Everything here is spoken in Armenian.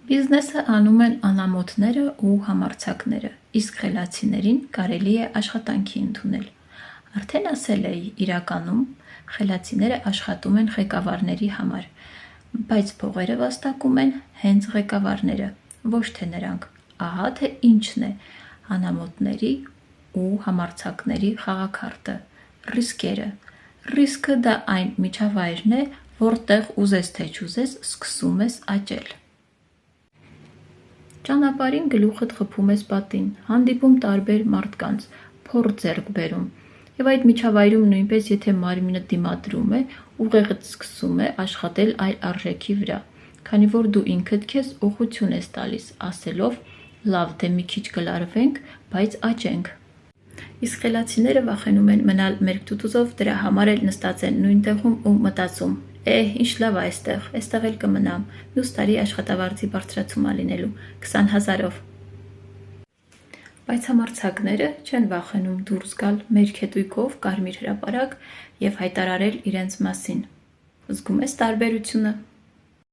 Բիզնեսը անում են անամոթները ու համարձակները, իսկ խելացիներին կարելի է աշխատանքի ընդունել։ Արդեն ասել էի, իրականում խելացիները աշխատում են ղեկավարների համար, բայց փողերը վաստակում են հենց ղեկավարները, ոչ թե նրանք։ Ահա թե ինչն է անամոթների ու համարձակների խաղաքարտը՝ ռիսկերը։ Ռիսկը դա այն միջավայրն է, որտեղ ուզես թե չուզես սկսում ես աճել։ Ճանապարհին գլուխդ խփում ես պատին, հանդիպում տարբեր մարդկանց, փորձ ձեռք բերում։ Եվ այդ միջավայրում նույնպես եթե մարմինդ դիմադրում է, ուղեղդ սկսում է աշխատել այլ արժեքի վրա, քանի որ դու ինքդ քեզ ուղղություն ես տալիս, ասելով՝ լավ, դե մի քիչ կլարվենք, բայց աճենք։ Իսկ խելացիները վախենում են մնալ մերկտուտուզով, դրա համար էլ նստած են նույն տեղում ու մտածում. ինչ լավ է այստեղ էլ կմնամ, մյուս տարի աշխատավարձի բարձրացում ա լինելու 20,000-ով։ Բայց համարձակները չեն վախենում դուրս գալ մերքեթույքով կարմիր հրապարակ և հայտարարել իրենց մասին։ Զգում ես տարբերությունը։